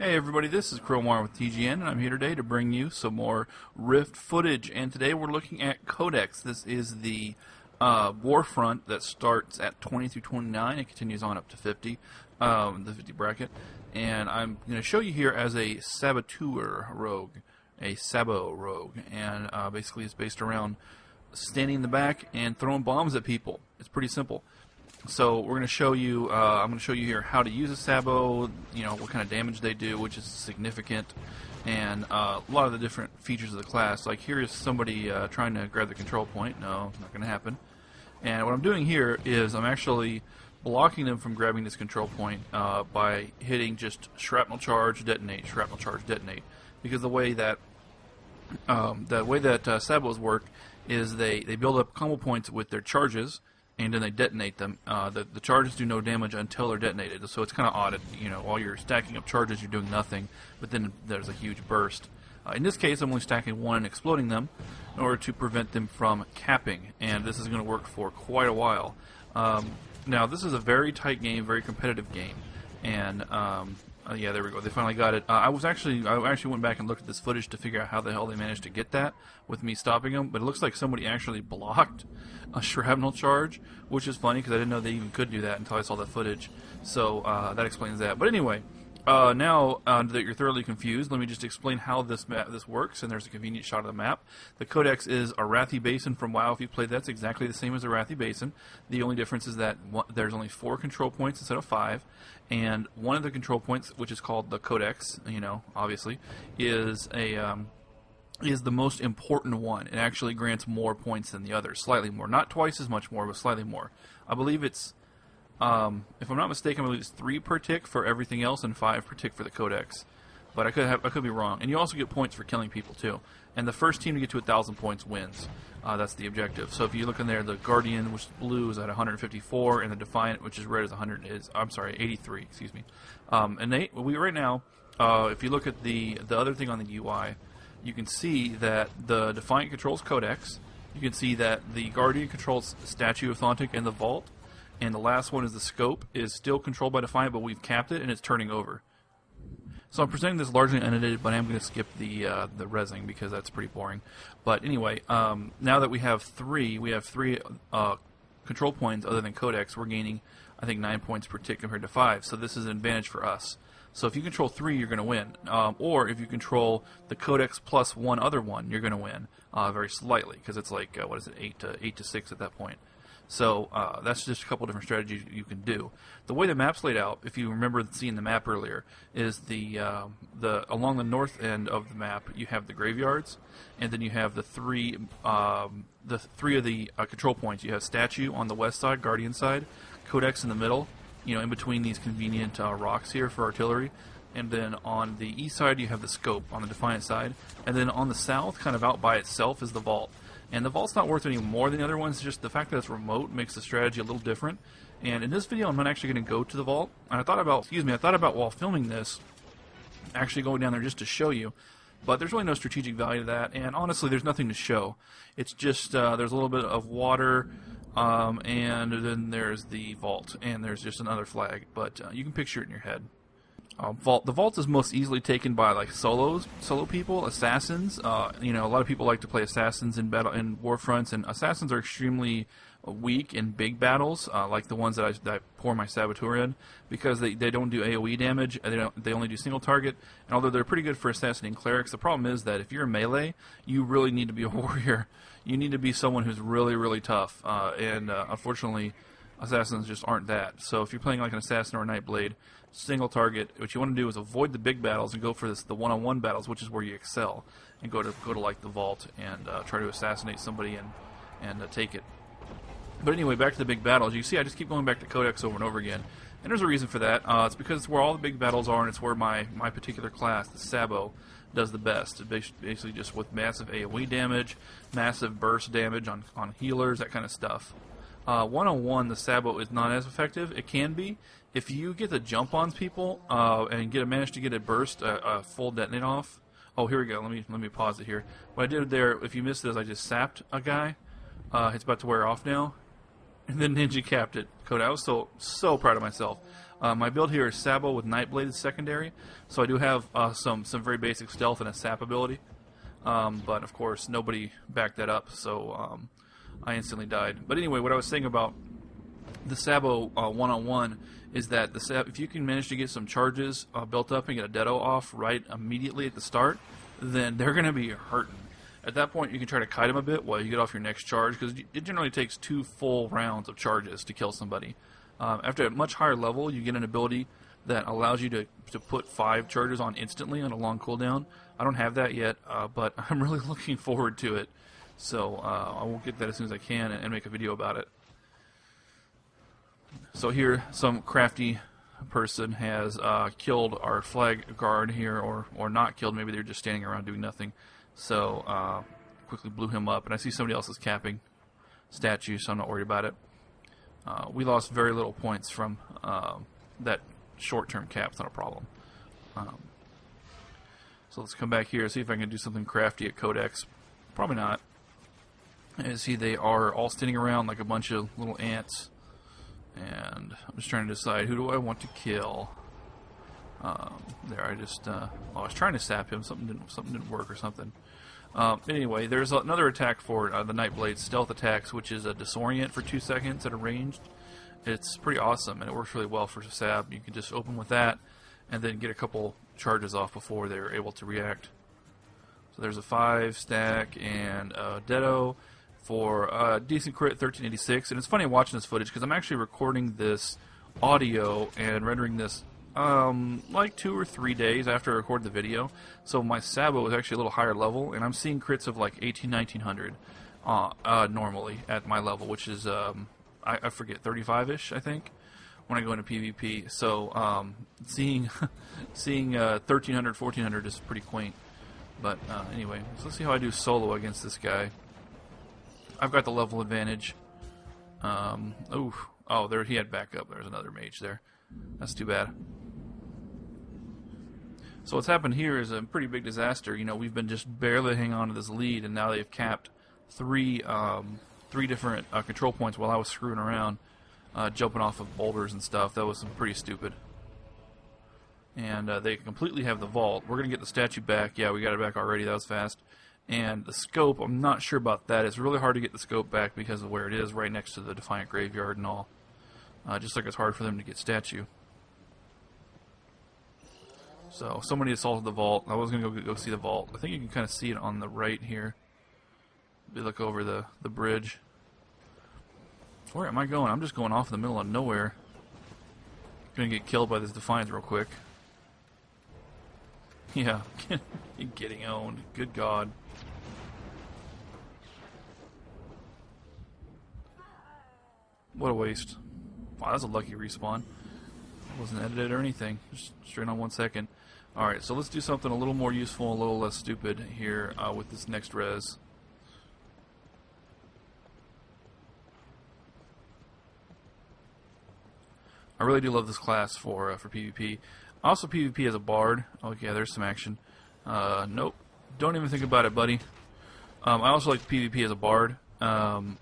Hey everybody, this is Cromar with TGN, and I'm here today to bring you some more Rift footage. And today we're looking at Codex. This is the Warfront that starts at 20 through 29. It continues on up to 50, the 50 bracket. And I'm going to show you here as a Saboteur rogue, a Sabo rogue. And basically it's based around standing in the back and throwing bombs at people. It's pretty simple. So we're going to show you. I'm going to show you here how to use a Sabo. You know what kind of damage they do, which is significant, and a lot of the different features of the class. Like here is somebody trying to grab the control point. No, not going to happen. And what I'm doing here is I'm actually blocking them from grabbing this control point by hitting just shrapnel charge, detonate, shrapnel charge, detonate. Because the way that Sabos work is they build up combo points with their charges, and then they detonate them. The charges do no damage until they're detonated, so it's kind of odd. You know, while you're stacking up charges, you're doing nothing, but then there's a huge burst. In this case, I'm only stacking one and exploding them in order to prevent them from capping, and this is going to work for quite a while. Now, this is a very tight game, very competitive game, and yeah, there we go. They finally got it. I actually went back and looked at this footage to figure out how the hell they managed to get that with me stopping them. But it looks like somebody actually blocked a shrapnel charge, which is funny because I didn't know they even could do that until I saw that footage. So that explains that. But anyway, now that you're thoroughly confused, let me just explain how this works. And there's a convenient shot of the map. The Codex is Arathi Basin from WoW. If you played, that's exactly the same as Arathi Basin. The only difference is that there's only 4 control points instead of 5. And one of the control points, which is called the Codex, you know, obviously, is the most important one. It actually grants more points than the others, slightly more, not twice as much more, but slightly more. I believe it's, if I'm not mistaken, I believe it's 3 per tick for everything else and 5 per tick for the Codex. But I could be wrong. And you also get points for killing people too. And the first team to get to 1,000 points wins. That's the objective. So if you look in there, the Guardian, which is blue, is at 154, and the Defiant, which is red, is 83. Excuse me. And right now, if you look at the other thing on the UI, you can see that the Defiant controls Codex. You can see that the Guardian controls Statue of Thontic and the Vault. And the last one is the Scope, is still controlled by Defiant, but we've capped it and it's turning over. So I'm presenting this largely unedited, but I am going to skip the resing because that's pretty boring. But anyway, now that we have three control points other than Codex, we're gaining, I think, 9 points per tick compared to 5. So this is an advantage for us. So if you control 3, you're going to win. Or if you control the Codex plus one other one, you're going to win very slightly because it's like, 8 to 6 at that point. So that's just a couple different strategies you can do. The way the map's laid out, if you remember seeing the map earlier, is along the north end of the map you have the graveyards, and then you have the three of the control points. You have Statue on the west side, Guardian side, Codex in the middle, you know, in between these convenient rocks here for artillery. And then on the east side you have the Scope on the Defiant side, and then on the south, kind of out by itself, is the Vault. And the Vault's not worth any more than the other ones. Just the fact that it's remote makes the strategy a little different. And in this video, I'm not actually going to go to the Vault. And I thought about while filming this, actually going down there just to show you. But there's really no strategic value to that. And honestly, there's nothing to show. It's just there's a little bit of water, and then there's the Vault, and there's just another flag. But you can picture it in your head. The Vault is most easily taken by like solo people, assassins. You know, a lot of people like to play assassins in Warfronts, and assassins are extremely weak in big battles, like the ones that I pour my Saboteur in, because they don't do AOE damage. They only do single target. And although they're pretty good for assassinating clerics, the problem is that if you're a melee, you really need to be a warrior. You need to be someone who's really, really tough. And unfortunately, assassins just aren't that. So if you're playing like an assassin or a Nightblade, single target, what you want to do is avoid the big battles and go for the one-on-one battles, which is where you excel, and go to like the Vault and try to assassinate somebody and take it. But anyway, back to the big battles. You see, I just keep going back to Codex over and over again, and there's a reason for that. It's because it's where all the big battles are, and it's where my particular class, the Sabo, does the best. Basically just with massive AoE damage, massive burst damage on healers, that kind of stuff. One-on-one, the Sabo is not as effective. It can be. If you get the jump on people and manage to get a burst, a full detonate off. Oh, here we go. Let me pause it here. What I did there, if you missed this, I just sapped a guy. It's about to wear off now. And then Ninja capped it. Code. I was so proud of myself. My build here is Sabo with Nightblade as secondary, so I do have some very basic stealth and a sap ability. But of course, nobody backed that up, so I instantly died. But anyway, what I was saying about the Sabo one-on-one is that if you can manage to get some charges built up and get a Deado off right immediately at the start, then they're going to be hurting. At that point, you can try to kite them a bit while you get off your next charge, because it generally takes 2 full rounds of charges to kill somebody. After a much higher level, you get an ability that allows you to put 5 charges on instantly on a long cooldown. I don't have that yet, but I'm really looking forward to it. So I will get that as soon as I can and make a video about it. So here, some crafty person has killed our flag guard here, or not killed. Maybe they're just standing around doing nothing. So quickly blew him up, and I see somebody else is capping statue, so I'm not worried about it. We lost very little points from that short-term cap. It's not a problem. So let's come back here, see if I can do something crafty at Codex. Probably not. As they are all standing around like a bunch of little ants. And I'm just trying to decide, who do I want to kill? There, I was trying to sap him. Something didn't work or something. Anyway, there's another attack for the Nightblade, stealth attacks, which is a disorient for 2 seconds at a ranged. It's pretty awesome, and it works really well for Sab. You can just open with that, and then get a couple charges off before they're able to react. So there's a 5 stack and a Deado for a decent crit, 1386. And it's funny watching this footage because I'm actually recording this audio and rendering this like 2 or 3 days after I record the video. So my Sabo is actually a little higher level, and I'm seeing crits of like 1900 normally at my level, which is I forget, 35ish I think when I go into PvP. So seeing 1300, 1400 is pretty quaint. But anyway, so let's see how I do solo against this guy. I've got the level advantage. Oh, there he had backup. There's another mage there. That's too bad. So what's happened here is a pretty big disaster. You know, we've been just barely hanging on to this lead, and now they've capped three different control points while I was screwing around, jumping off of boulders and stuff. That was pretty stupid. And they completely have the vault. We're going to get the statue back. Yeah, we got it back already. That was fast. And the scope, I'm not sure about that. It's really hard to get the scope back because of where it is, right next to the Defiant Graveyard and all. Just like it's hard for them to get statue. So, somebody assaulted the vault. I was going to go see the vault. I think you can kind of see it on the right here. We look over the bridge. Where am I going? I'm just going off in the middle of nowhere. Going to get killed by this Defiant real quick. Yeah, getting owned. Good God. What a waste. Wow, that's a lucky respawn. Wasn't edited or anything. Just straight on 1 second. Alright, so let's do something a little more useful, a little less stupid here with this next res. I really do love this class for PvP. Also PvP as a bard. Oh yeah, there's some action. Nope. Don't even think about it, buddy. I also like PvP as a bard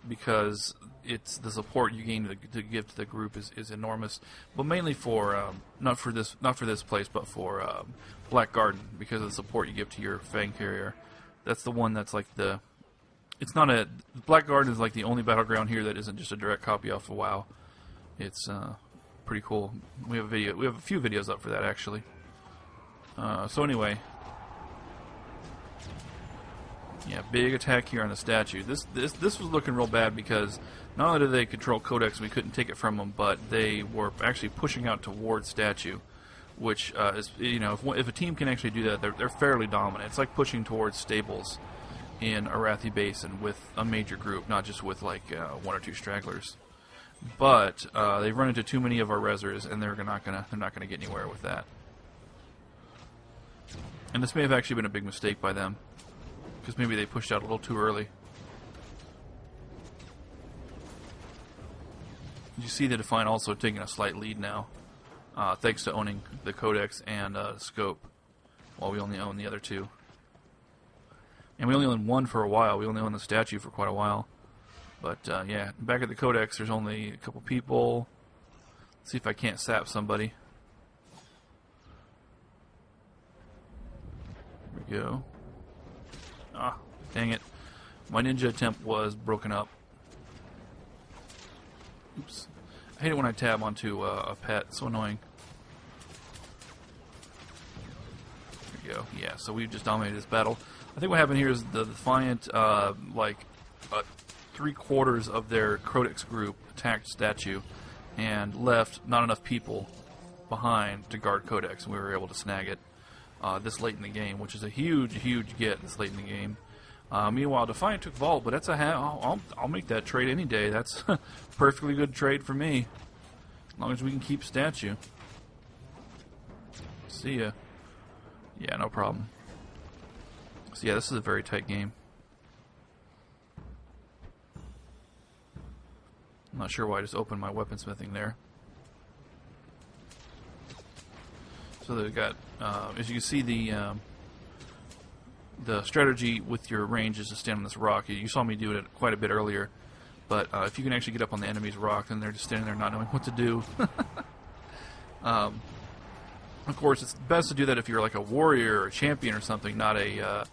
because it's the support you gain to give to the group is enormous. But mainly for not for this place, but for Black Garden, because of the support you give to your Fang carrier. That's the one that's like the. It's not a Black Garden is like the only battleground here that isn't just a direct copy off of WoW. It's pretty cool. We have a video. We have a few videos up for that actually. So anyway, yeah, big attack here on the statue. This was looking real bad because not only did they control Codex, we couldn't take it from them, but they were actually pushing out towards statue, which is, you know, if a team can actually do that, they're fairly dominant. It's like pushing towards stables in Arathi Basin with a major group, not just with like 1 or 2 stragglers. But they've run into too many of our resers, and they're not gonna get anywhere with that. And this may have actually been a big mistake by them, because maybe they pushed out a little too early. You see the Defiant also taking a slight lead now, thanks to owning the Codex and Scope, while we only own the other 2. And we only own 1 for a while. We only own the statue for quite a while. But yeah, back at the Codex, there's only a couple people. See if I can't sap somebody. There we go. Ah, dang it. My ninja attempt was broken up. Oops. I hate it when I tab onto a pet. It's so annoying. There we go. Yeah, so we just dominated this battle. I think what happened here is the Defiant, like, 3/4 of their Codex group attacked Statue and left not enough people behind to guard Codex, and we were able to snag it this late in the game, which is a huge, huge get this late in the game. Meanwhile, Defiant took Vault, but that's I'll make that trade any day. That's a perfectly good trade for me, as long as we can keep Statue. See ya. Yeah, no problem. So yeah, this is a very tight game. I'm not sure why I just opened my weaponsmithing there. So they've got, as you can see, the strategy with your range is to stand on this rock. You saw me do it quite a bit earlier, but if you can actually get up on the enemy's rock, then they're just standing there not knowing what to do. Of course, it's best to do that if you're like a warrior or a champion or something, not a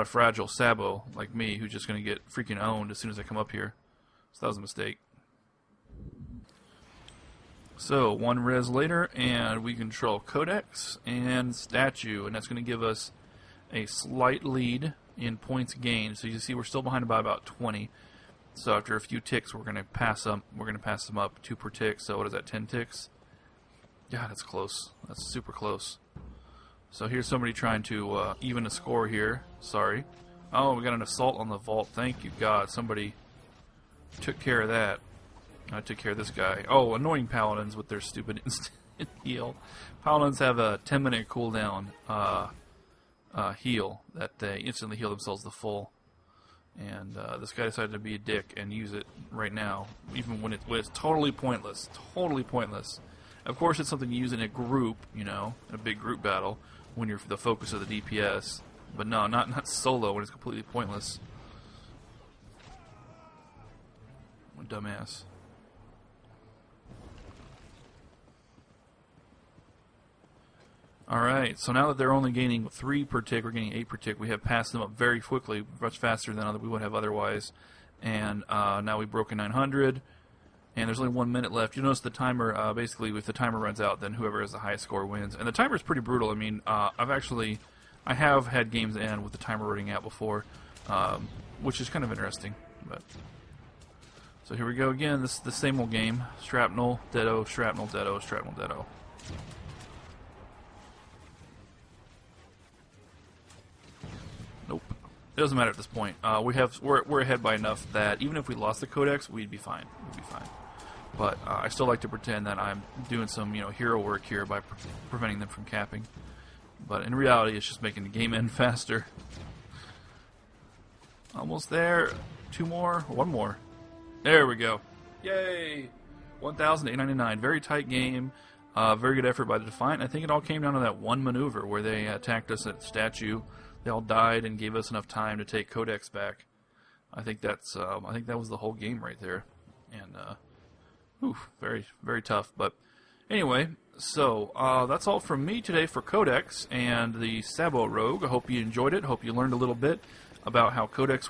fragile Sabo like me, who's just going to get freaking owned as soon as I come up here. So that was a mistake. So, 1 res later, and we control Codex and Statue, and that's going to give us a slight lead in points gained. So you see we're still behind by about 20. So after a few ticks, we're going to pass them. We're going to pass them up 2 per tick. So what is that? 10 ticks? Yeah, that's close. That's super close. So here's somebody trying to even a score here. Sorry. Oh, we got an assault on the vault. Thank you, God. Somebody took care of that. I took care of this guy. Oh, annoying paladins with their stupid instant heal. Paladins have a 10-minute cooldown heal that they instantly heal themselves to full. And this guy decided to be a dick and use it right now, even when it's totally pointless. Totally pointless. Of course, it's something you use in a group, you know, in a big group battle, when you're the focus of the DPS. But no, not solo when it's completely pointless. What a dumbass. Alright, so now that they're only gaining 3 per tick, we're gaining 8 per tick, we have passed them up very quickly, much faster than we would have otherwise. And now we've broken 900, and there's only 1 minute left. You notice the timer, basically, if the timer runs out, then whoever has the highest score wins. And the timer's pretty brutal. I mean, I have had games end with the timer running out before, which is kind of interesting. But so here we go again. This is the same old game. Shrapnel, Deado, Shrapnel, Deado, Shrapnel, Deado. Nope. It doesn't matter at this point. We're ahead by enough that even if we lost the Codex, we'd be fine. We'd be fine. But I still like to pretend that I'm doing some, hero work here by preventing them from capping. But in reality, it's just making the game end faster. Almost there. 2 more. 1 more. There we go. Yay! 1,899. Very tight game. Very good effort by the Defiant. I think it all came down to that one maneuver where they attacked us at Statue. They all died and gave us enough time to take Codex back. I think that was the whole game right there. And very, very tough. But anyway, so that's all from me today for Codex and the Sabo Rogue. I hope you enjoyed it. Hope you learned a little bit about how Codex works.